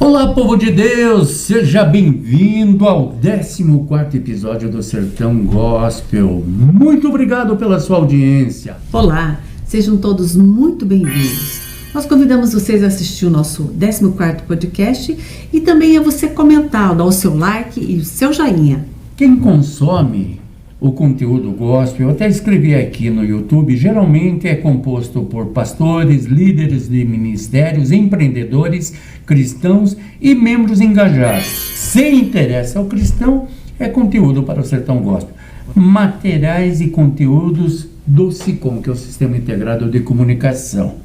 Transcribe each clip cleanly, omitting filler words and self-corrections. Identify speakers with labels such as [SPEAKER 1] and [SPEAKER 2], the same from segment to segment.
[SPEAKER 1] Olá, povo de Deus, seja bem-vindo ao 14º episódio do Sertão Gospel. Muito obrigado pela sua audiência.
[SPEAKER 2] Olá, sejam todos muito bem-vindos. Nós convidamos vocês a assistir o nosso 14º podcast e também a você comentar, dar o seu like e o seu joinha.
[SPEAKER 1] Quem consome o conteúdo gospel, eu até escrevi aqui no YouTube, geralmente é composto por pastores, líderes de ministérios, empreendedores, cristãos e membros engajados. Se interessa ao cristão, é conteúdo para o Sertão Gospel. Materiais e conteúdos do SICOM, que é o Sistema Integrado de Comunicação.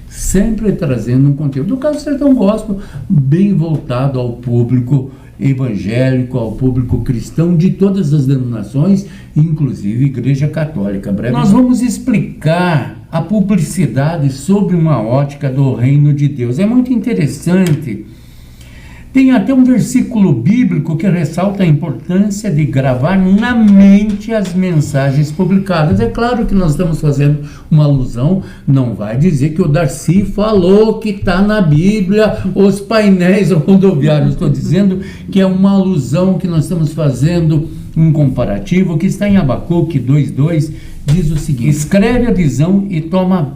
[SPEAKER 1] Sempre trazendo um conteúdo, no caso do Sertão Gospel, bem voltado ao público evangélico, ao público cristão de todas as denominações, inclusive Igreja Católica. Nós vamos explicar a publicidade sob uma ótica do reino de Deus. É muito interessante. Tem até um versículo bíblico que ressalta a importância de gravar na mente as mensagens publicadas. É claro que nós estamos fazendo uma alusão, não vai dizer que o Darcy falou que está na Bíblia, os painéis rodoviários. Estou dizendo que é uma alusão que nós estamos fazendo, um comparativo que está em Abacuque 2:2, diz o seguinte: escreve a visão e torna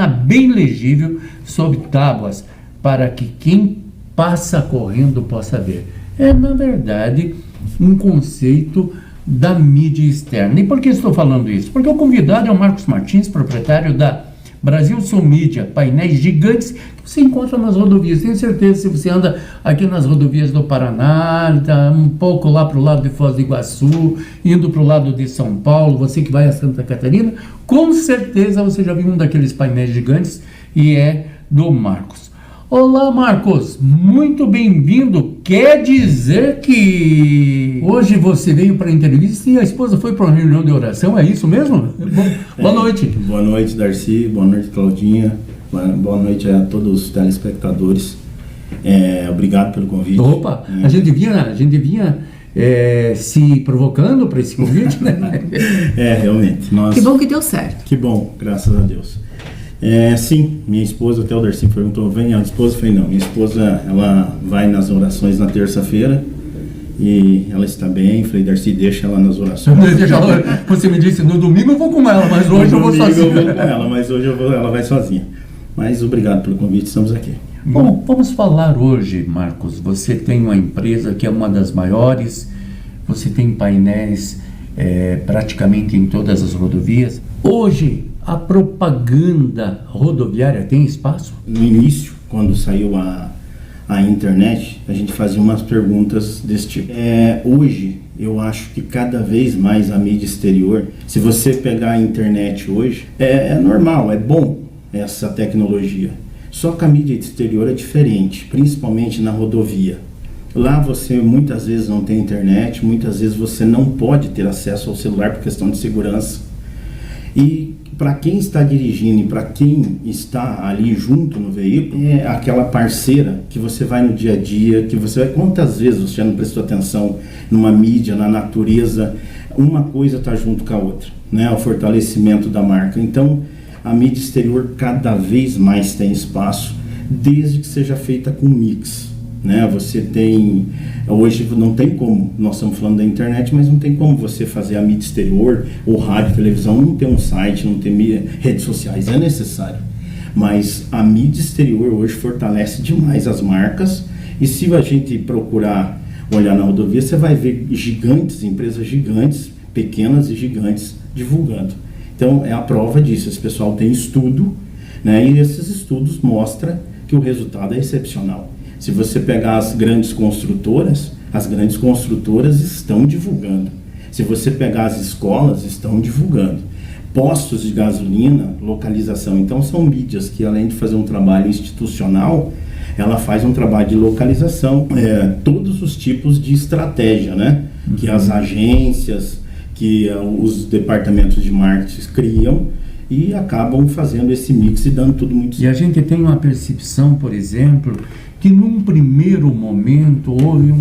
[SPEAKER 1] bem legível sobre tábuas, para que quem passa correndo possa ver. É, na verdade, um conceito da mídia externa. E por que estou falando isso? Porque o convidado é o Marcos Martins, proprietário da Brasil Sul Mídia, painéis gigantes que você encontra nas rodovias. Tenho certeza, se você anda aqui nas rodovias do Paraná, tá um pouco lá para o lado de Foz do Iguaçu, indo para o lado de São Paulo, você que vai a Santa Catarina, com certeza você já viu um daqueles painéis gigantes e é do Marcos. Olá, Marcos, muito bem-vindo. Quer dizer que hoje você veio para a entrevista e a esposa foi para uma reunião de oração, é isso mesmo? Boa noite.
[SPEAKER 3] Boa noite, Darcy, boa noite, Claudinha, boa noite a todos os telespectadores. Obrigado pelo convite.
[SPEAKER 1] Opa, a gente vinha se provocando para esse convite, né?
[SPEAKER 3] Realmente.
[SPEAKER 2] Que bom que deu certo.
[SPEAKER 3] Que bom, graças a Deus. Sim, minha esposa, até o Darcy perguntou, vem a esposa? Eu falei, não, minha esposa, ela vai nas orações na terça-feira e ela está bem. Falei, Darcy, deixa ela nas orações.
[SPEAKER 1] Você me disse, no domingo eu vou com ela, mas hoje eu vou sozinho.
[SPEAKER 3] Eu vou com ela, mas hoje ela vai sozinha. Mas obrigado pelo convite, estamos aqui.
[SPEAKER 1] Bom, vamos falar hoje, Marcos. Você tem uma empresa que é uma das maiores, você tem painéis praticamente em todas as rodovias. Hoje, a propaganda rodoviária tem espaço?
[SPEAKER 3] No início, quando saiu a internet, a gente fazia umas perguntas desse tipo. Hoje, eu acho que cada vez mais a mídia exterior, se você pegar a internet hoje, é normal, é bom essa tecnologia. Só que a mídia exterior é diferente, principalmente na rodovia. Lá você muitas vezes não tem internet, muitas vezes você não pode ter acesso ao celular por questão de segurança. E para quem está dirigindo e para quem está ali junto no veículo, é aquela parceira que você vai no dia a dia, que você vai... Quantas vezes você já não prestou atenção numa mídia, na natureza? Uma coisa está junto com a outra, né? O fortalecimento da marca. Então, a mídia exterior cada vez mais tem espaço, desde que seja feita com mix. Né? Você tem, hoje não tem como, nós estamos falando da internet, mas não tem como você fazer a mídia exterior, ou rádio, televisão, não ter um site, não ter redes sociais, é necessário. Mas a mídia exterior hoje fortalece demais as marcas, e se a gente procurar olhar na rodovia, você vai ver gigantes, empresas gigantes, pequenas e gigantes, divulgando. Então é a prova disso, esse pessoal tem estudo, né? E esses estudos mostram que o resultado é excepcional. Se você pegar as grandes construtoras estão divulgando. Se você pegar as escolas, estão divulgando. Postos de gasolina, localização. Então são mídias que, além de fazer um trabalho institucional, ela faz um trabalho de localização, todos os tipos de estratégia, né? Que as agências, que os departamentos de marketing criam, e acabam fazendo esse mix e dando tudo muito certo.
[SPEAKER 1] E a gente tem uma percepção, por exemplo, que num primeiro momento houve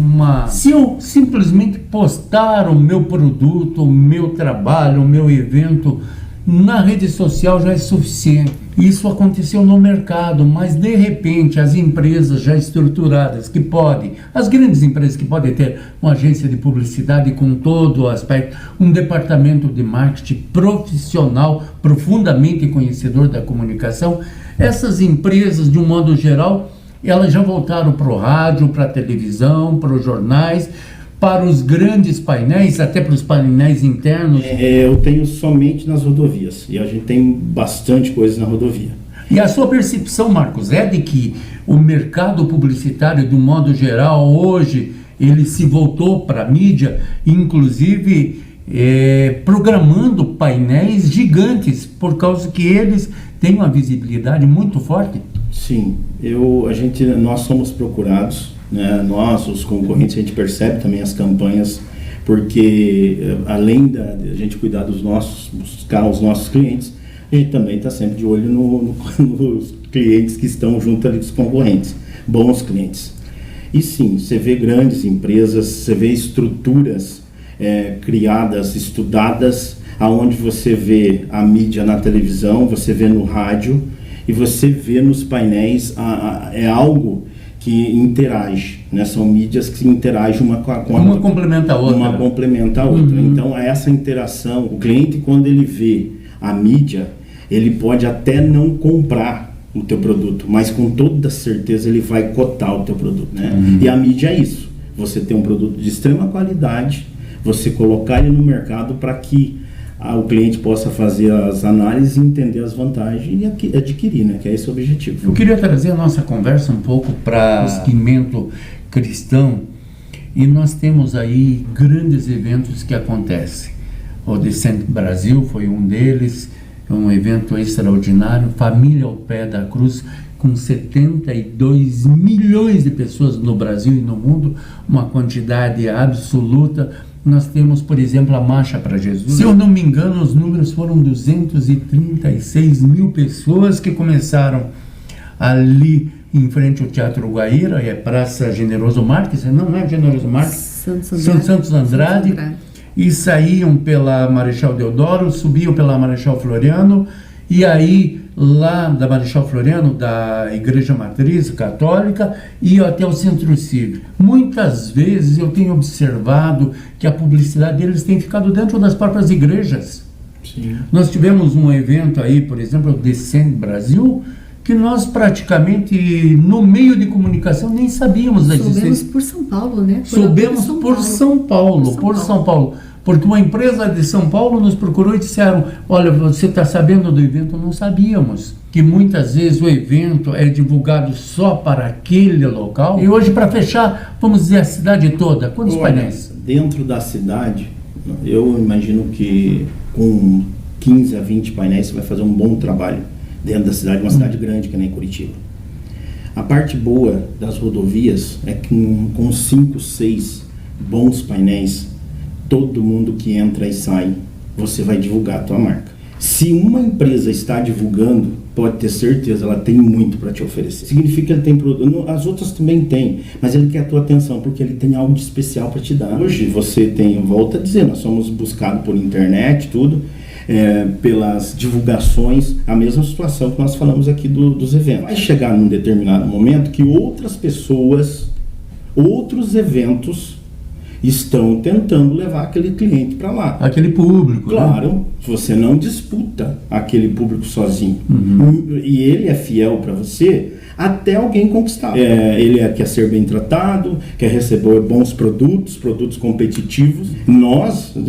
[SPEAKER 1] se eu simplesmente postar o meu produto, o meu trabalho, o meu evento na rede social já é suficiente. Isso aconteceu no mercado, mas de repente as empresas já estruturadas que podem, as grandes empresas que podem ter uma agência de publicidade com todo o aspecto, um departamento de marketing profissional, profundamente conhecedor da comunicação, essas empresas, de um modo geral, elas já voltaram para o rádio, para a televisão, para os jornais, para os grandes painéis, até para os painéis internos.
[SPEAKER 3] Eu tenho somente nas rodovias, e a gente tem bastante coisa na rodovia.
[SPEAKER 1] E a sua percepção, Marcos, é de que o mercado publicitário, do modo geral, hoje, ele se voltou para a mídia, inclusive programando painéis gigantes, por causa que eles têm uma visibilidade muito forte?
[SPEAKER 3] Sim, nós somos procurados, né? Nós, os concorrentes, a gente percebe também as campanhas, porque além da gente cuidar buscar os nossos clientes, a gente também está sempre de olho nos clientes que estão junto ali dos concorrentes, bons clientes. E sim, você vê grandes empresas, você vê estruturas criadas, estudadas, aonde você vê a mídia na televisão, você vê no rádio e você vê nos painéis, é algo que interage, né? São mídias que interagem uma com a outra.
[SPEAKER 1] Uma complementa a outra.
[SPEAKER 3] Uma complementa a outra. Então, essa interação, o cliente, quando ele vê a mídia, ele pode até não comprar o teu produto, mas com toda certeza ele vai cotar o teu produto, né? E a mídia é isso. Você tem um produto de extrema qualidade, você colocar ele no mercado para que o cliente possa fazer as análises e entender as vantagens e adquirir, né? Que é esse o objetivo.
[SPEAKER 1] Eu queria trazer a nossa conversa um pouco para o segmento cristão, e nós temos aí grandes eventos que acontecem. O Descent Brasil foi um deles, um evento extraordinário, Família ao Pé da Cruz, com 72 milhões de pessoas no Brasil e no mundo, uma quantidade absoluta. Nós temos, por exemplo, a Marcha para Jesus. Se eu não me engano, os números foram 236 mil pessoas que começaram ali em frente ao Teatro Guaíra, é Praça Generoso Marques, não é Generoso Marques? Santos Andrade. E saíam pela Marechal Deodoro, subiam pela Marechal Floriano, e aí lá da Marechal Floriano, da Igreja Matriz Católica, e até o Centro Cívico. Muitas vezes eu tenho observado que a publicidade deles tem ficado dentro das próprias igrejas.
[SPEAKER 3] Sim.
[SPEAKER 1] Nós tivemos um evento aí, por exemplo, o Descent Brasil, que nós praticamente, no meio de comunicação, nem sabíamos da existência.
[SPEAKER 2] Soubemos por São Paulo, né?
[SPEAKER 1] Soubemos por São Paulo. Porque uma empresa de São Paulo nos procurou e disseram: olha, você está sabendo do evento? Não sabíamos. Que muitas vezes o evento é divulgado só para aquele local. E hoje, para fechar, vamos dizer a cidade toda. Quantos painéis?
[SPEAKER 3] Dentro da cidade, eu imagino que com 15 a 20 painéis você vai fazer um bom trabalho dentro da cidade, uma cidade grande que nem Curitiba. A parte boa das rodovias é que com 5, 6 bons painéis, todo mundo que entra e sai, você vai divulgar a tua marca. Se uma empresa está divulgando, pode ter certeza, ela tem muito para te oferecer. Significa que ele tem produto, as outras também tem, mas ele quer a tua atenção, porque ele tem algo de especial para te dar. Hoje você tem, volta a dizer, nós somos buscados por internet, tudo, pelas divulgações, a mesma situação que nós falamos aqui dos eventos. Vai chegar num determinado momento que outras pessoas, outros eventos estão tentando levar aquele cliente para lá.
[SPEAKER 1] Aquele público.
[SPEAKER 3] Claro,
[SPEAKER 1] né?
[SPEAKER 3] Você não disputa aquele público sozinho. E ele é fiel para você até alguém conquistar. Ele quer ser bem tratado, quer receber bons produtos competitivos.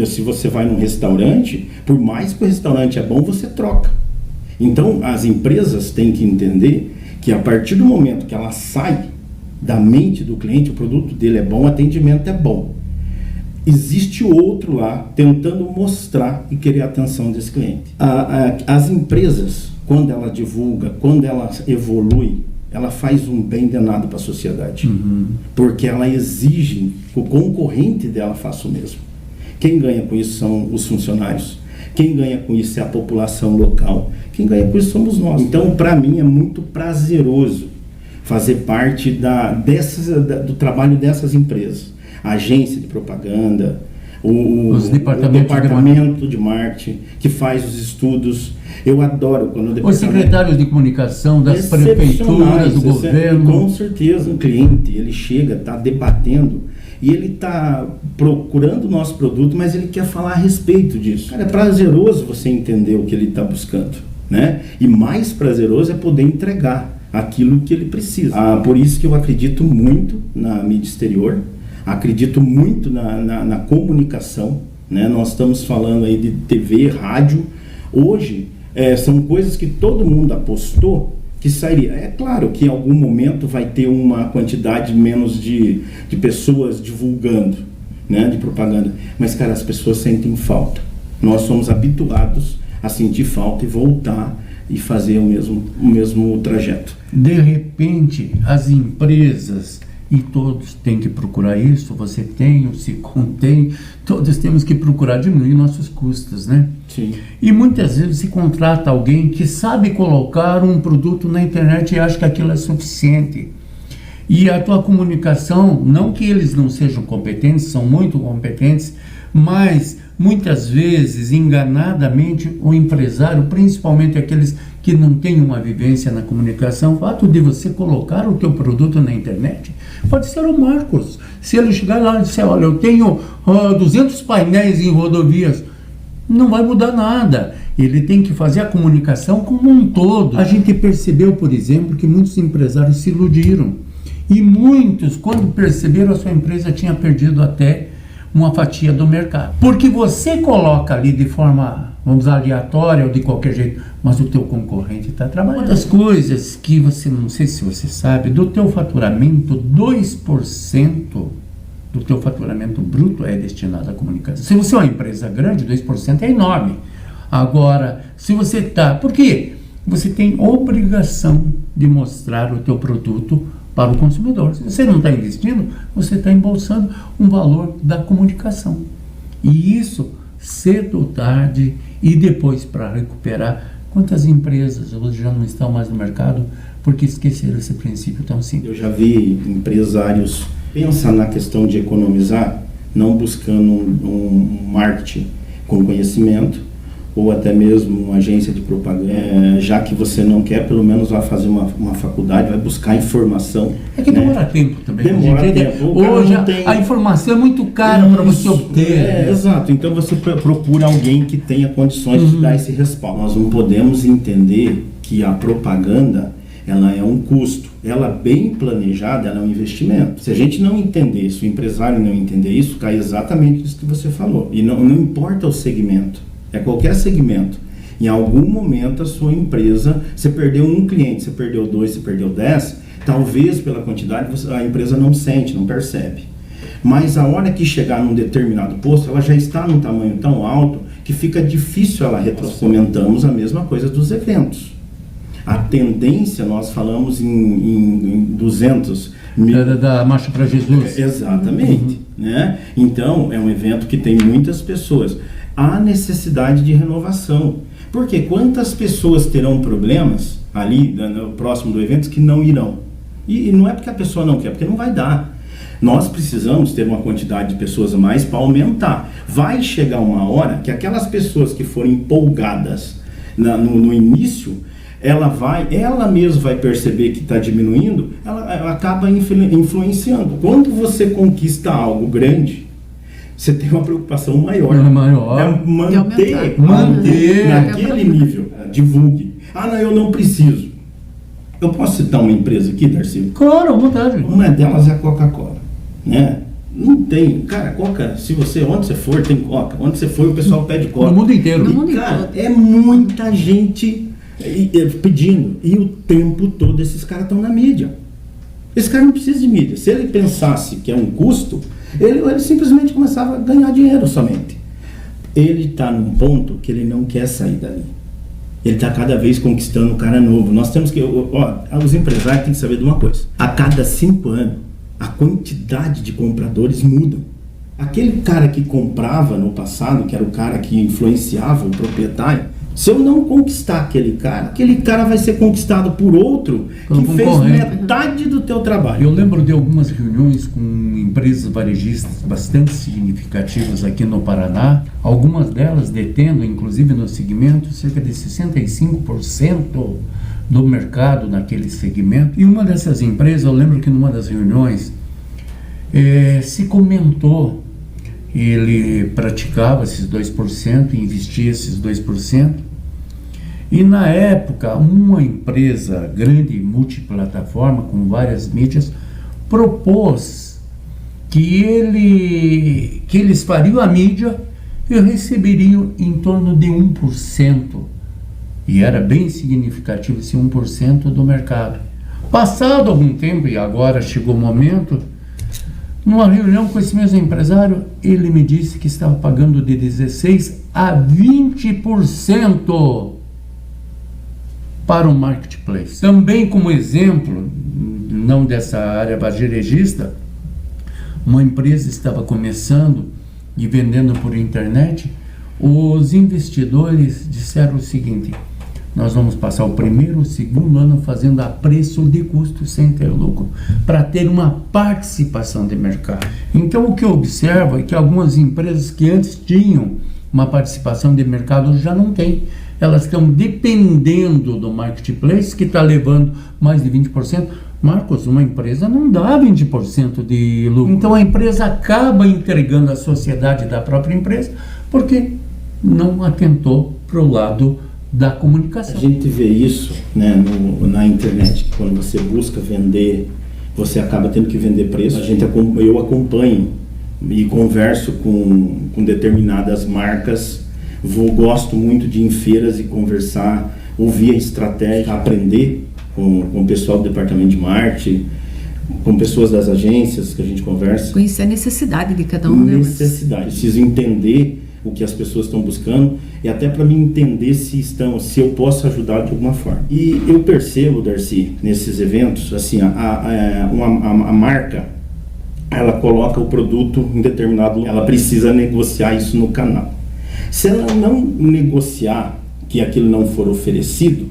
[SPEAKER 3] Se você vai num restaurante, por mais que o restaurante é bom, você troca. Então, as empresas têm que entender que a partir do momento que ela sai da mente do cliente, o produto dele é bom, o atendimento é bom. Existe outro lá tentando mostrar e querer a atenção desse cliente. As empresas, quando ela divulga, quando ela evolui, ela faz um bem danado para a sociedade. Porque ela exige que o concorrente dela faça o mesmo. Quem ganha com isso são os funcionários. Quem ganha com isso é a população local. Quem ganha com isso somos nós. Então, para mim, é muito prazeroso fazer parte do trabalho dessas empresas. A agência de propaganda,
[SPEAKER 1] Os
[SPEAKER 3] o
[SPEAKER 1] departamentos
[SPEAKER 3] departamento de marketing, que faz os estudos. Eu adoro quando o
[SPEAKER 1] os secretários de comunicação das
[SPEAKER 3] excepcionais,
[SPEAKER 1] prefeituras, do governo.
[SPEAKER 3] Com certeza, um cliente, ele chega, está debatendo, e ele está procurando o nosso produto, mas ele quer falar a respeito disso. Cara, é prazeroso você entender o que ele está buscando, né? E mais prazeroso é poder entregar aquilo que ele precisa. Por isso que eu acredito muito na mídia exterior, acredito muito na comunicação, né? Nós estamos falando aí de TV, rádio. Hoje, são coisas que todo mundo apostou que sairia. É claro que em algum momento vai ter uma quantidade menos de pessoas divulgando, né, de propaganda. Mas, cara, as pessoas sentem falta. Nós somos habituados a sentir falta e voltar e fazer o mesmo trajeto.
[SPEAKER 1] De repente, as empresas, e todos têm que procurar isso, você tem, o SICOM tem, todos temos que procurar diminuir nossos custos, né?
[SPEAKER 3] Sim.
[SPEAKER 1] E muitas vezes se contrata alguém que sabe colocar um produto na internet e acha que aquilo é suficiente. E a tua comunicação, não que eles não sejam competentes, são muito competentes, mas muitas vezes, enganadamente, o empresário, principalmente aqueles que não têm uma vivência na comunicação, o fato de você colocar o teu produto na internet, pode ser o Marcos. Se ele chegar lá e disser, olha, eu tenho 200 painéis em rodovias, não vai mudar nada. Ele tem que fazer a comunicação como um todo. A gente percebeu, por exemplo, que muitos empresários se iludiram. E muitos, quando perceberam, a sua empresa tinha perdido até uma fatia do mercado. Porque você coloca ali de forma, vamos dizer, aleatória ou de qualquer jeito, mas o teu concorrente está trabalhando. Uma das coisas que você, não sei se você sabe, do teu faturamento, 2% do teu faturamento bruto é destinado à comunicação. Se você é uma empresa grande, 2% é enorme. Agora, se você está... Por quê? Você tem obrigação de mostrar o teu produto para o consumidor. Se você não está investindo, você está embolsando um valor da comunicação. E isso, cedo ou tarde, e depois para recuperar, quantas empresas hoje já não estão mais no mercado porque esqueceram esse princípio tão simples?
[SPEAKER 3] Eu já vi empresários pensar na questão de economizar, não buscando um marketing com conhecimento, ou até mesmo uma agência de propaganda, já que você não quer, pelo menos vai fazer uma faculdade, vai buscar informação.
[SPEAKER 1] É que demora tempo também.
[SPEAKER 3] Demora tempo.
[SPEAKER 1] Hoje a informação é muito cara para você obter.
[SPEAKER 3] Exato, então você procura alguém que tenha condições de dar esse respaldo. Nós não podemos entender que a propaganda, ela é um custo. Ela bem planejada, ela é um investimento. Se a gente não entender, se o empresário não entender isso, cai exatamente isso que você falou. E não importa o segmento. É qualquer segmento. Em algum momento a sua empresa, você perdeu um cliente, você perdeu 2, você perdeu 10, talvez pela quantidade a empresa não sente, não percebe. Mas a hora que chegar num determinado posto, ela já está num tamanho tão alto que fica difícil ela retroceder. Comentamos a mesma coisa dos eventos. A tendência, nós falamos em 200 mil...
[SPEAKER 1] Da Marcha para Jesus.
[SPEAKER 3] Exatamente. Né? Então, é um evento que tem muitas pessoas. Há necessidade de renovação. Porque quantas pessoas terão problemas ali, próximo do evento, que não irão? E não é porque a pessoa não quer, porque não vai dar. Nós precisamos ter uma quantidade de pessoas a mais para aumentar. Vai chegar uma hora que aquelas pessoas que forem empolgadas no início, ela mesma vai perceber que está diminuindo, ela acaba influenciando. Quando você conquista algo grande, você tem uma preocupação maior. É manter naquele nível. Divulgue. Não, eu não preciso. Eu posso citar uma empresa aqui, Darcy?
[SPEAKER 1] Claro, à vontade.
[SPEAKER 3] Uma delas é a Coca-Cola, né? Não tem, cara, Coca, se você, onde você for, tem Coca. Onde você for, o pessoal pede Coca.
[SPEAKER 1] No mundo inteiro.
[SPEAKER 3] Cara, é muita gente pedindo. E o tempo todo esses caras estão na mídia. Esse cara não precisa de mídia. Se ele pensasse que é um custo, ele simplesmente começava a ganhar dinheiro somente. Ele está num ponto que ele não quer sair dali. Ele está cada vez conquistando um cara novo. Nós temos que... os empresários têm que saber de uma coisa. A cada 5 anos, a quantidade de compradores muda. Aquele cara que comprava no passado, que era o cara que influenciava o proprietário, se eu não conquistar aquele cara vai ser conquistado por outro que fez metade do teu trabalho.
[SPEAKER 1] Eu lembro de algumas reuniões com empresas varejistas bastante significativas aqui no Paraná, algumas delas detendo, inclusive no segmento, cerca de 65% do mercado naquele segmento. E uma dessas empresas, eu lembro que numa das reuniões, se comentou, ele praticava esses 2%, investia esses 2%, e na época uma empresa grande, multiplataforma, com várias mídias, propôs que eles fariam a mídia e receberiam em torno de 1%. E era bem significativo esse 1% do mercado. Passado algum tempo, e agora chegou o momento, numa reunião com esse mesmo empresário, ele me disse que estava pagando de 16% a 20% para o marketplace. Também como exemplo, não dessa área varejista, uma empresa estava começando e vendendo por internet. Os investidores disseram o seguinte: nós vamos passar o primeiro, o segundo ano fazendo a preço de custo sem ter lucro, para ter uma participação de mercado. Então o que eu observo é que algumas empresas que antes tinham uma participação de mercado já não têm. Elas estão dependendo do marketplace, que está levando mais de 20%. Marcos, uma empresa não dá 20% de lucro. Então a empresa acaba entregando a sociedade da própria empresa, porque não atentou para o lado da comunicação.
[SPEAKER 3] A gente vê isso, né, na internet, que quando você busca vender, você acaba tendo que vender preço. Eu acompanho e converso com determinadas marcas, gosto muito de ir em feiras e conversar, ouvir a estratégia, aprender com o pessoal do departamento de marketing, com pessoas das agências que a gente conversa.
[SPEAKER 2] Conhecer a necessidade de cada um, né?
[SPEAKER 3] Necessidade. Preciso entender o que as pessoas estão buscando e até para mim entender se eu posso ajudar de alguma forma. E eu percebo, Darcy, nesses eventos, assim, a marca, ela coloca o produto em determinado lugar, ela precisa negociar isso no canal. Se ela não negociar, que aquilo não for oferecido,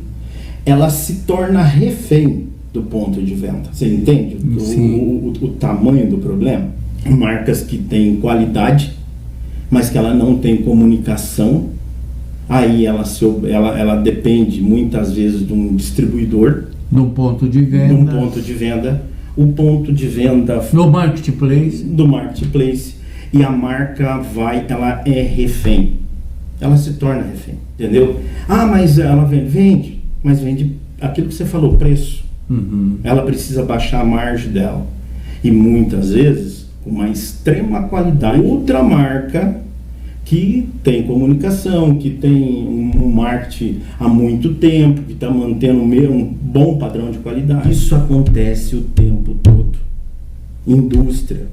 [SPEAKER 3] ela se torna refém do ponto de venda. Você entende o tamanho do problema? Marcas que têm qualidade, mas que ela não tem comunicação, aí ela depende muitas vezes de um distribuidor.
[SPEAKER 1] No ponto de venda. O ponto de venda no marketplace.
[SPEAKER 3] Do marketplace. E a marca ela é refém. Ela se torna refém, entendeu? Mas ela vende, mas vende aquilo que você falou, preço.
[SPEAKER 1] Uhum.
[SPEAKER 3] Ela precisa baixar a margem dela. E muitas vezes, com uma extrema qualidade, outra marca que tem comunicação, que tem um marketing há muito tempo, que está mantendo um bom padrão de qualidade. Isso acontece o tempo todo. Indústria.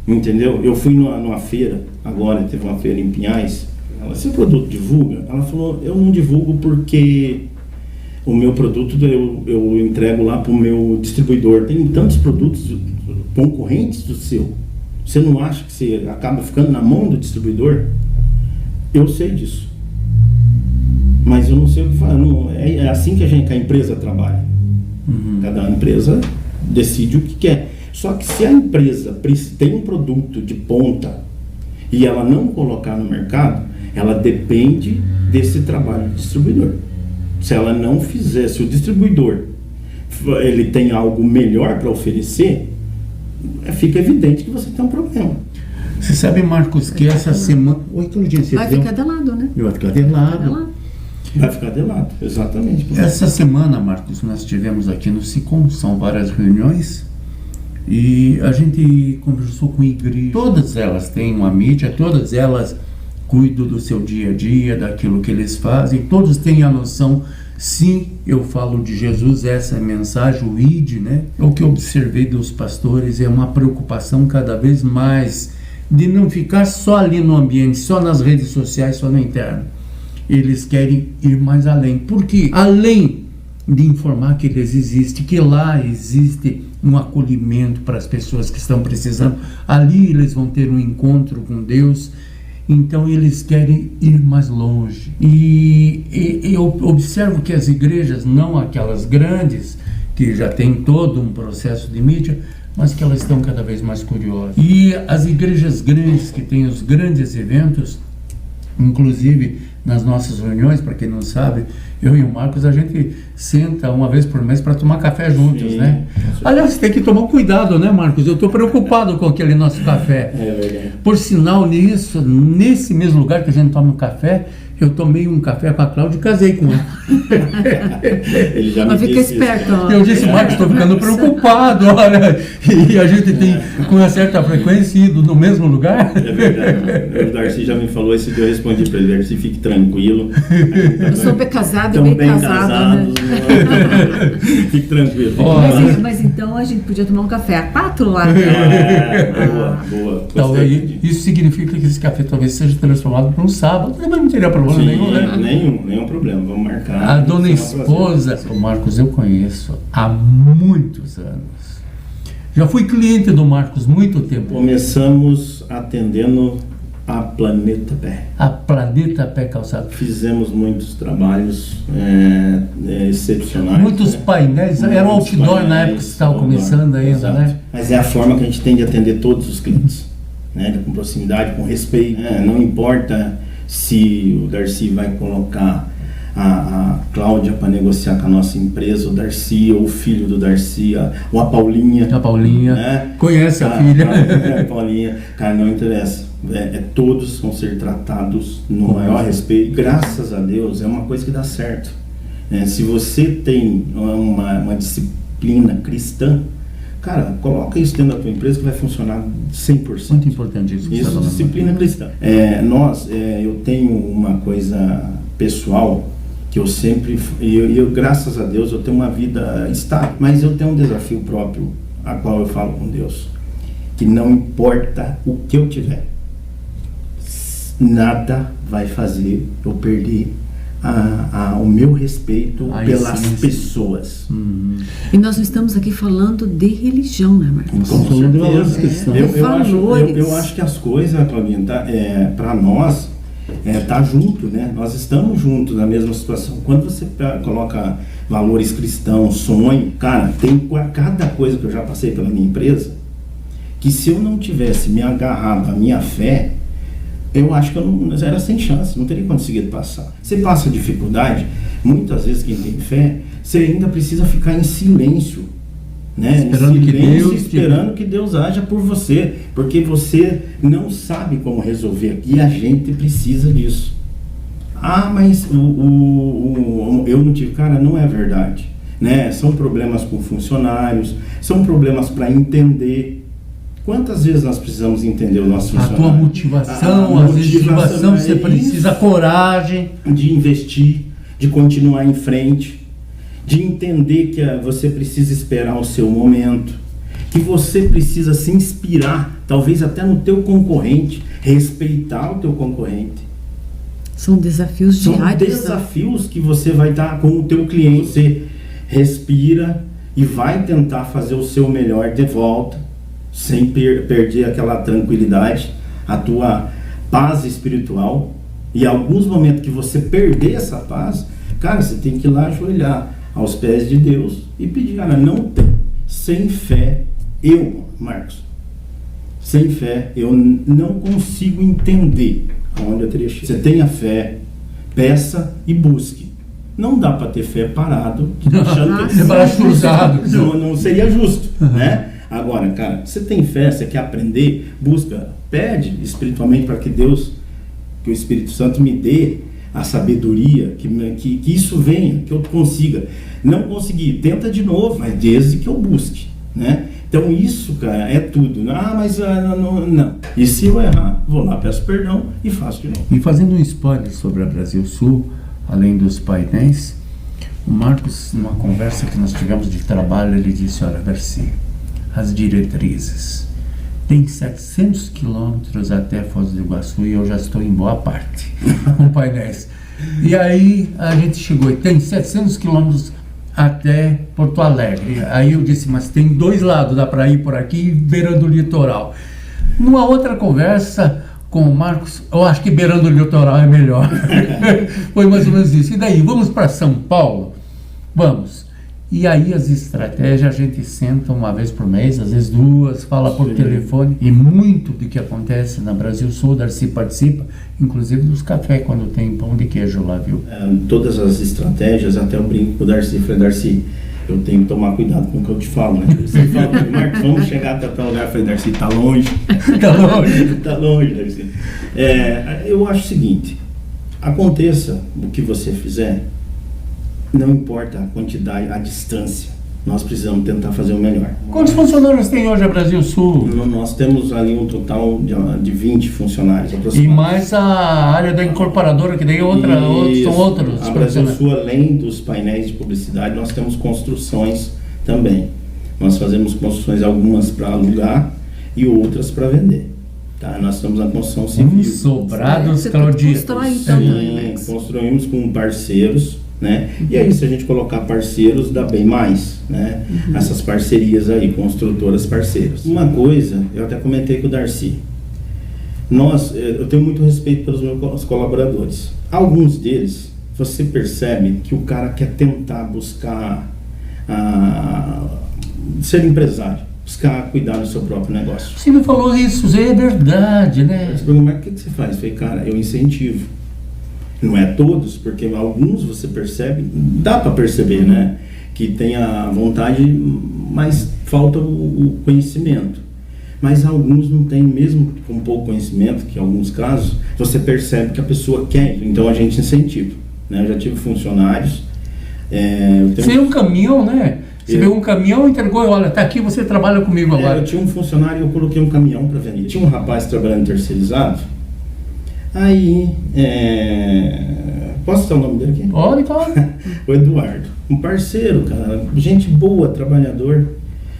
[SPEAKER 3] Entendeu? Eu fui numa feira, agora teve uma feira em Pinhais. Ela, seu produto divulga? Ela falou, eu não divulgo porque o meu produto eu entrego lá para o meu distribuidor. Tem tantos produtos concorrentes do seu. Você não acha que você acaba ficando na mão do distribuidor? Eu sei disso. Mas eu não sei o que falar. Não, é assim que a empresa trabalha.
[SPEAKER 1] Uhum.
[SPEAKER 3] Cada empresa decide o que quer. Só que se a empresa tem um produto de ponta e ela não colocar no mercado, ela depende desse trabalho do distribuidor. Se ela não fizer, se o distribuidor ele tem algo melhor para oferecer, fica evidente que você tem um problema.
[SPEAKER 1] Você sabe, Marcos, que essa semana...
[SPEAKER 2] Vai ficar de lado, né?
[SPEAKER 1] Vai ficar de lado.
[SPEAKER 3] Vai ficar de lado, exatamente.
[SPEAKER 1] Essa semana, Marcos, nós tivemos aqui no SICOM, são várias reuniões, e a gente conversou com igrejas. Todas elas têm uma mídia, todas elas cuidam do seu dia a dia, daquilo que eles fazem, todos têm a noção, sim, eu falo de Jesus, essa é a mensagem, o ID, né? O que eu observei dos pastores é uma preocupação cada vez mais de não ficar só ali no ambiente, só nas redes sociais, só no interno. Eles querem ir mais além. Porque além de informar que eles existem, que lá existe um acolhimento para as pessoas que estão precisando, ali eles vão ter um encontro com Deus. Então eles querem ir mais longe. E eu observo que as igrejas, não aquelas grandes, que já tem todo um processo de mídia, mas que elas estão cada vez mais curiosas. E as igrejas grandes, que têm os grandes eventos, inclusive nas nossas reuniões, para quem não sabe, eu e o Marcos, a gente senta uma vez por mês para tomar café juntos, né? Aliás, tem que tomar cuidado, né, Marcos? Eu estou preocupado com aquele nosso café.
[SPEAKER 3] É verdade.
[SPEAKER 1] Por sinal, nesse mesmo lugar que a gente toma um café, eu tomei um café com a Cláudia e casei com ela.
[SPEAKER 3] Ele já me
[SPEAKER 2] Mas fica
[SPEAKER 3] disse
[SPEAKER 2] esperto,
[SPEAKER 3] isso, né?
[SPEAKER 2] ó.
[SPEAKER 1] Eu disse, Marcos, estou ficando preocupado, olha. E a gente tem, com uma certa frequência, ido no mesmo lugar.
[SPEAKER 3] É verdade. O Darcy já me falou esse dia, eu respondi para ele: Darcy, fique tranquilo.
[SPEAKER 2] Eu sou bem casada e
[SPEAKER 3] Estão
[SPEAKER 2] bem casada, né?
[SPEAKER 3] Fique tranquilo.
[SPEAKER 2] Mas então a gente podia tomar um café a 4 lá.
[SPEAKER 3] Boa.
[SPEAKER 1] Então, isso significa que esse café talvez seja transformado para um sábado, mas não teria problema nenhum, né?
[SPEAKER 3] Nenhum problema, vamos marcar.
[SPEAKER 1] A dona esposa, o Marcos, eu conheço há muitos anos. Já fui cliente do Marcos muito tempo.
[SPEAKER 3] Começamos atendendo a Planeta Pé.
[SPEAKER 1] A Planeta Pé Calçado.
[SPEAKER 3] Fizemos muitos trabalhos excepcionais.
[SPEAKER 1] Muitos painéis, era um
[SPEAKER 3] Muitos
[SPEAKER 1] outdoor na
[SPEAKER 3] painéis,
[SPEAKER 1] época que você estava
[SPEAKER 3] outdoor,
[SPEAKER 1] começando ainda,
[SPEAKER 3] exato.
[SPEAKER 1] né?
[SPEAKER 3] Mas é a forma que a gente tem de atender todos os clientes, né? Com proximidade, com respeito, né? Não importa se o Darcy vai colocar a Cláudia para negociar com a nossa empresa, o Darcy ou o filho do Darcy, ou a Paulinha.
[SPEAKER 1] A Paulinha,
[SPEAKER 3] né?
[SPEAKER 1] Conhece a filha.
[SPEAKER 3] A Paulinha, cara, não interessa. Todos vão ser tratados no maior respeito. Graças a Deus, é uma coisa que dá certo. Se você tem uma disciplina cristã, cara, coloca isso dentro da tua empresa que vai funcionar 100%.
[SPEAKER 1] Muito importante isso.
[SPEAKER 3] Isso, disciplina cristã. Eu tenho uma coisa pessoal que eu sempre, eu graças a Deus, eu tenho uma vida estável, mas eu tenho um desafio próprio, a qual eu falo com Deus, que não importa o que eu tiver, nada vai fazer eu perder o meu respeito pelas pessoas.
[SPEAKER 2] E nós não estamos aqui falando de religião, né, Marcos?
[SPEAKER 3] Com certeza. Eu acho que as coisas, Claudinha, para nós, tá junto, né? Nós estamos juntos na mesma situação. Quando você coloca valores cristãos, sonho, cara, tem cada coisa que eu já passei pela minha empresa, que se eu não tivesse me agarrado à minha fé, eu acho que eu era sem chance, não teria conseguido passar. Você passa dificuldade, muitas vezes quem tem fé, você ainda precisa ficar em silêncio, né? Esperando que Deus haja por você, porque você não sabe como resolver, e a gente precisa disso. Mas eu não tive, cara, não é verdade, né? São problemas com funcionários, são problemas para entender. Quantas vezes nós precisamos entender o nosso funcionário?
[SPEAKER 1] A tua motivação, a motivação você precisa, coragem
[SPEAKER 3] de investir, de continuar em frente, de entender que você precisa esperar o seu momento, que você precisa se inspirar, talvez até no teu concorrente, respeitar o teu concorrente.
[SPEAKER 2] São desafios diários.
[SPEAKER 3] São desafios que você vai dar com o teu cliente. Você respira e vai tentar fazer o seu melhor de volta, sem perder aquela tranquilidade, a tua paz espiritual. E alguns momentos que você perder essa paz, cara, você tem que ir lá ajoelhar aos pés de Deus e pedir, cara, não tem. Sem fé, Marcos, sem fé, eu não consigo entender aonde eu teria chegado. Você tenha fé, peça e busque. Não dá para ter fé parado, achando que não seria justo, né? Agora, cara, você tem fé, você quer aprender, busca, pede espiritualmente para que Deus, que o Espírito Santo me dê a sabedoria, que isso venha, que eu consiga. Não conseguir, tenta de novo, mas desde que eu busque, né? Então isso, cara, é tudo. Não. E se eu errar, vou lá, peço perdão e faço de novo.
[SPEAKER 1] E fazendo um spoiler sobre a Brasil Sul, além dos painéis, o Marcos, numa conversa que nós tivemos de trabalho, ele disse, olha, Darcy, as diretrizes, tem 700 quilômetros até Foz do Iguaçu e eu já estou em boa parte com painéis. E aí a gente chegou e tem 700 quilômetros até Porto Alegre. Aí eu disse, mas tem 2 lados, dá para ir por aqui beirando o litoral. Numa outra conversa com o Marcos, eu acho que beirando o litoral é melhor. Foi mais ou menos isso. E daí, vamos para São Paulo? Vamos. E aí as estratégias, a gente senta uma vez por mês, às vezes duas, fala por telefone. E muito do que acontece na Brasil Sul, Darcy participa, inclusive dos cafés, quando tem pão de queijo lá, viu?
[SPEAKER 3] Todas as estratégias, até eu brinco com o Darcy, falei, Darcy, eu tenho que tomar cuidado com o que eu te falo, né? Você fala, Marcos, vamos chegar até tal lugar. Eu falei, Darcy, tá longe.
[SPEAKER 1] Tá longe.
[SPEAKER 3] Tá longe, Darcy. Eu acho o seguinte, aconteça o que você fizer, não importa a quantidade, a distância, nós precisamos tentar fazer o melhor.
[SPEAKER 1] Quantos funcionários tem hoje a Brasil Sul?
[SPEAKER 3] Nós temos ali um total de 20 funcionários
[SPEAKER 1] aproximadamente. E mais a área da incorporadora, que daí são outros.
[SPEAKER 3] A Brasil Sul, além dos painéis de publicidade, nós temos construções também. Nós fazemos construções, algumas para alugar e outras para vender. Tá? Nós estamos na construção civil.
[SPEAKER 1] Sobrados, Claudinho.
[SPEAKER 3] Construímos com parceiros. Né? E aí, se a gente colocar parceiros, dá bem mais, né? Essas parcerias aí, construtoras parceiras. Uma coisa, eu até comentei com o Darcy, eu tenho muito respeito pelos meus colaboradores. Alguns deles, você percebe que o cara quer tentar buscar ser empresário, buscar cuidar do seu próprio negócio.
[SPEAKER 1] Você me falou isso, é verdade, né?
[SPEAKER 3] Você pergunta, mas o que você faz? Eu falei, cara, eu incentivo. Não é todos, porque alguns você percebe, dá para perceber, né? Que tem a vontade, mas falta o conhecimento. Mas alguns não têm, mesmo com pouco conhecimento, que em alguns casos, você percebe que a pessoa quer, então a gente incentiva. Né? Eu já tive funcionários...
[SPEAKER 1] Você é um caminhão, né? Você veio um caminhão, entregou, olha, tá aqui, você trabalha comigo agora.
[SPEAKER 3] Eu tinha um funcionário e eu coloquei um caminhão para vender. Tinha um rapaz trabalhando terceirizado. Aí, posso citar o nome dele aqui?
[SPEAKER 1] Pode, pode.
[SPEAKER 3] O Eduardo, um parceiro, cara, gente boa, trabalhador,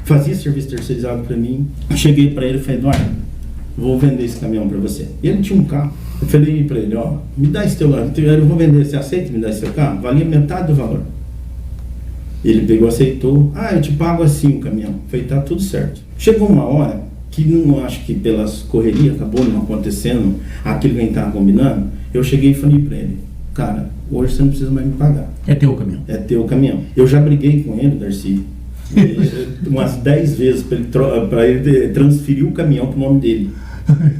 [SPEAKER 3] fazia serviço terceirizado para mim. Cheguei para ele e falei, Eduardo, vou vender esse caminhão para você. E ele tinha um carro. Eu falei para ele, me dá esse teu carro, eu vou vender, você aceita me dar esse teu carro? Valia metade do valor. Ele pegou, aceitou, eu te pago assim o caminhão. Eu falei, tá tudo certo. Chegou uma hora que não, acho que pelas correrias acabou não acontecendo aquilo que a gente estava combinando, eu cheguei e falei para ele, cara, hoje você não precisa mais me pagar.
[SPEAKER 1] É teu caminhão.
[SPEAKER 3] É teu caminhão. Eu já briguei com ele, Darcy, umas 10 vezes para ele transferir o caminhão pro nome dele.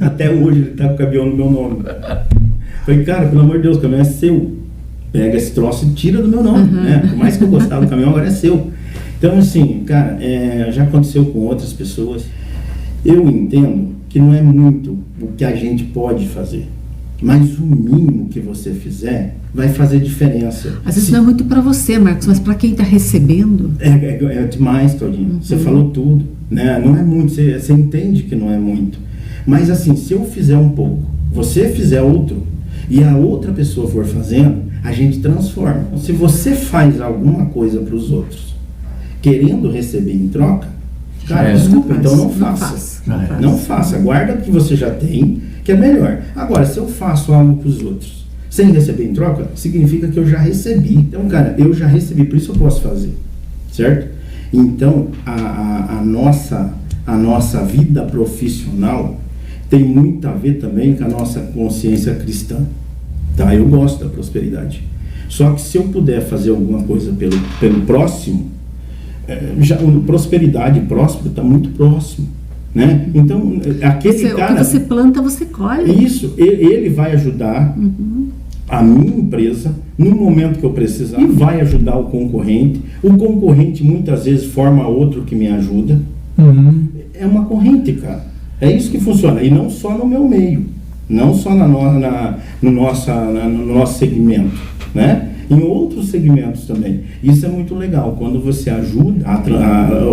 [SPEAKER 3] Até hoje ele tá com o caminhão no meu nome. Falei, cara, pelo amor de Deus, o caminhão é seu. Pega esse troço e tira do meu nome, né? Por mais que eu gostava do caminhão, agora é seu. Então, assim, cara, já aconteceu com outras pessoas. Eu entendo que não é muito o que a gente pode fazer, mas o mínimo que você fizer vai fazer diferença.
[SPEAKER 2] Às vezes não é muito para você, Marcos, mas para quem está recebendo.
[SPEAKER 3] É demais, Claudinho. Você falou tudo, né? Não é muito, você entende que não é muito. Mas assim, se eu fizer um pouco, você fizer outro, e a outra pessoa for fazendo, a gente transforma. Se você faz alguma coisa para os outros, querendo receber em troca, cara, desculpa, então não faça. Não faça. Guarda o que você já tem, que é melhor. Agora, se eu faço algo para os outros sem receber em troca, significa que eu já recebi. Então, cara, eu já recebi, por isso eu posso fazer. Certo? Então, a nossa vida profissional tem muito a ver também com a nossa consciência cristã. Tá? Eu gosto da prosperidade. Só que se eu puder fazer alguma coisa pelo próximo, prosperidade e próspero está muito próximo, né? Então, aquele cara... O
[SPEAKER 2] que você planta, você colhe.
[SPEAKER 3] Isso, ele vai ajudar a minha empresa no momento que eu precisar, e vai ajudar o concorrente muitas vezes forma outro que me ajuda. É uma corrente, cara. É isso que funciona, e não só no meu meio, não só no nosso segmento, né? Em outros segmentos também. Isso é muito legal. Quando você ajuda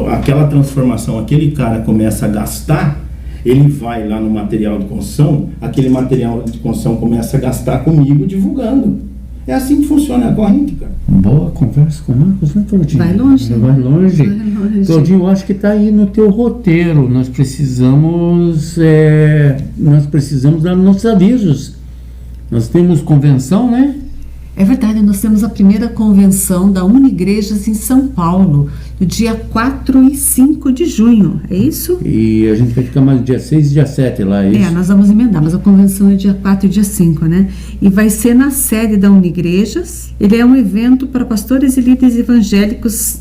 [SPEAKER 3] aquela transformação, aquele cara começa a gastar, ele vai lá no material de construção, aquele material de construção começa a gastar comigo divulgando. É assim que funciona a corrente, cara.
[SPEAKER 1] Boa conversa com o Marcos, né, Claudinho?
[SPEAKER 2] Vai longe.
[SPEAKER 1] Vai longe. Claudinho, eu acho que está aí no teu roteiro. Nós precisamos dar nossos avisos. Nós temos convenção, né?
[SPEAKER 2] É verdade, nós temos a primeira convenção da Unigrejas em São Paulo, no dia 4 e 5 de junho, é isso?
[SPEAKER 1] E a gente vai ficar mais dia 6 e dia 7 lá, é isso?
[SPEAKER 2] Nós vamos emendar, mas a convenção é dia 4 e dia 5, né? E vai ser na sede da Unigrejas. Ele é um evento para pastores e líderes evangélicos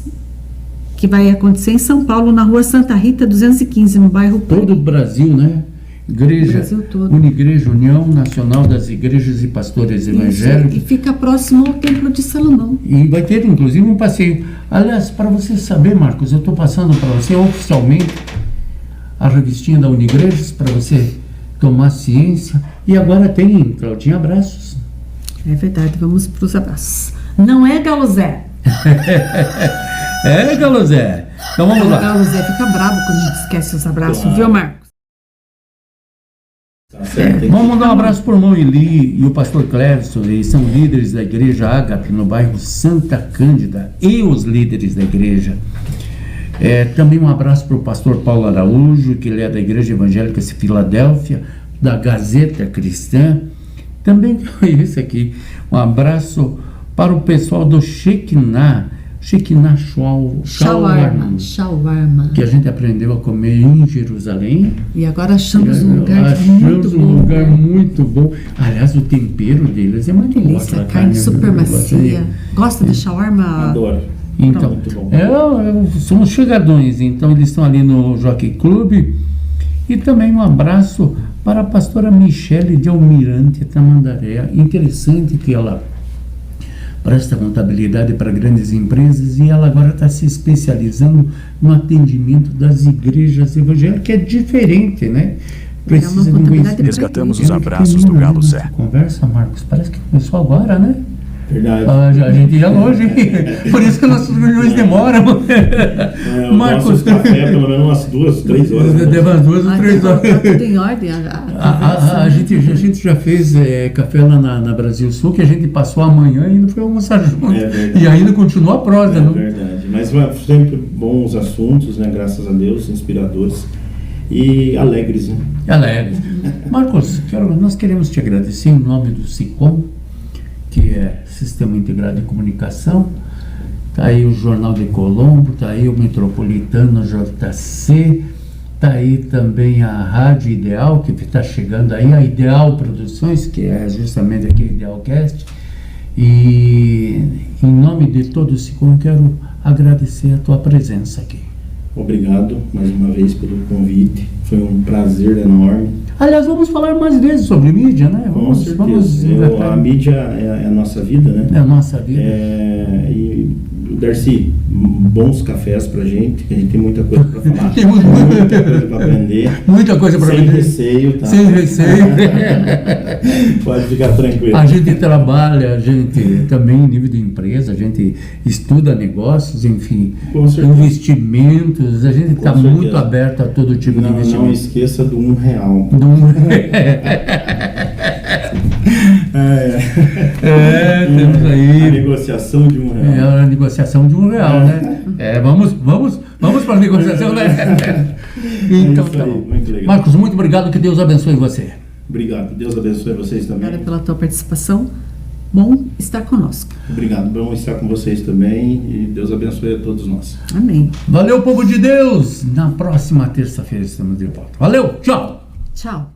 [SPEAKER 2] que vai acontecer em São Paulo, na rua Santa Rita 215, no bairro
[SPEAKER 1] Todo o Brasil, né? Igreja,
[SPEAKER 2] Brasil todo.
[SPEAKER 1] Unigreja, União Nacional das Igrejas e Pastores Evangélicos.
[SPEAKER 2] E fica próximo ao Templo de Salomão.
[SPEAKER 1] E vai ter, inclusive, um passeio. Aliás, para você saber, Marcos, eu estou passando para você oficialmente a revistinha da Unigrejas, para você tomar ciência. E agora tem, Claudinha, abraços.
[SPEAKER 2] É verdade, vamos para os abraços. Não é, Galo Zé?
[SPEAKER 1] É, Galo Zé. Então vamos
[SPEAKER 2] O
[SPEAKER 1] lá.
[SPEAKER 2] Galo Zé fica bravo quando a gente esquece os abraços,
[SPEAKER 3] Claro.
[SPEAKER 2] viu, Marcos?
[SPEAKER 3] Tá certo, hein?
[SPEAKER 1] Vamos mandar um abraço para o irmão Eli e o pastor Clévison, eles são líderes da igreja Ágape no bairro Santa Cândida, e os líderes da igreja. Também um abraço para o pastor Paulo Araújo, que ele é da Igreja Evangélica de Filadélfia, da Gazeta Cristã. Também esse aqui, um abraço para o pessoal do Shekinah
[SPEAKER 2] Shawarma.
[SPEAKER 1] que a gente aprendeu a comer em Jerusalém.
[SPEAKER 2] E agora achamos um lugar muito bom.
[SPEAKER 1] Um lugar muito bom. Aliás, o tempero deles é muito bom.
[SPEAKER 2] Delícia,
[SPEAKER 1] aquela
[SPEAKER 2] carne super macia.
[SPEAKER 1] bastante.
[SPEAKER 2] Gosta de shawarma?
[SPEAKER 3] Adoro.
[SPEAKER 1] Então,
[SPEAKER 3] Muito bom.
[SPEAKER 1] somos chegadões, então eles estão ali no Jockey Club. E também um abraço para a pastora Michele de Almirante Tamandaré. Interessante que ela presta contabilidade para grandes empresas e ela agora está se especializando no atendimento das igrejas evangélicas, que é diferente, né? Precisa de um
[SPEAKER 2] contabilidade
[SPEAKER 1] conhecimento.
[SPEAKER 4] Resgatamos os abraços do Galo Zé.
[SPEAKER 1] Conversa, Marcos, parece que começou agora, né?
[SPEAKER 3] Verdade.
[SPEAKER 1] A gente ia longe, por isso que nossos reuniões demoram.
[SPEAKER 3] O nosso café pelo menos umas 2, 3 horas. Né?
[SPEAKER 1] Deve umas 2 ou 3 horas.
[SPEAKER 2] Tá tudo em ordem.
[SPEAKER 1] A gente já fez café lá na Brasil Sul, que a gente passou a manhã e ainda foi almoçar junto. E ainda continua a prosa,
[SPEAKER 3] É
[SPEAKER 1] não?
[SPEAKER 3] verdade. Mas sempre bons assuntos, né? Graças a Deus, inspiradores e alegres, né?
[SPEAKER 1] Alegre. Marcos, nós queremos te agradecer em nome do SICOM, que é Sistema Integrado de Comunicação. Está aí o Jornal de Colombo, está aí o Metropolitano JC, está aí também a Rádio Ideal, que está chegando aí, a Ideal Produções, que é justamente aqui a Idealcast. E em nome de todo o SICOM, quero agradecer a tua presença aqui.
[SPEAKER 3] Obrigado mais uma vez pelo convite, foi um prazer enorme.
[SPEAKER 1] Aliás, vamos falar mais vezes sobre mídia, né?
[SPEAKER 3] Com certeza. A mídia é a nossa vida, né?
[SPEAKER 1] É a nossa vida.
[SPEAKER 3] E, Darcy, bons cafés pra gente, que a gente tem muita coisa pra falar.
[SPEAKER 1] Temos
[SPEAKER 3] muita coisa pra aprender.
[SPEAKER 1] Muita coisa para
[SPEAKER 3] Sem
[SPEAKER 1] aprender.
[SPEAKER 3] receio, tá?
[SPEAKER 1] Sem receio.
[SPEAKER 3] Pode ficar tranquilo.
[SPEAKER 1] A gente trabalha, a gente também em nível de empresa, a gente estuda negócios, enfim,
[SPEAKER 3] Com certeza.
[SPEAKER 1] investimentos, a gente está
[SPEAKER 3] certeza.
[SPEAKER 1] muito aberto a todo tipo de
[SPEAKER 3] Não
[SPEAKER 1] investimento.
[SPEAKER 3] esqueça do R$1.
[SPEAKER 1] Temos
[SPEAKER 3] A
[SPEAKER 1] aí
[SPEAKER 3] negociação de R$1.
[SPEAKER 1] a negociação de R$1, né? Vamos para a negociação, né? Então,
[SPEAKER 3] isso
[SPEAKER 1] tá
[SPEAKER 3] aí,
[SPEAKER 1] bom.
[SPEAKER 3] muito legal.
[SPEAKER 1] Marcos, muito obrigado, que Deus abençoe você.
[SPEAKER 3] Obrigado. Deus abençoe vocês também.
[SPEAKER 2] Obrigada pela tua participação. Bom estar conosco.
[SPEAKER 3] Obrigado. Bom estar com vocês também e Deus abençoe a todos nós.
[SPEAKER 2] Amém.
[SPEAKER 1] Valeu, povo de Deus! Na próxima terça-feira estamos de volta. Valeu, tchau!
[SPEAKER 2] Tchau.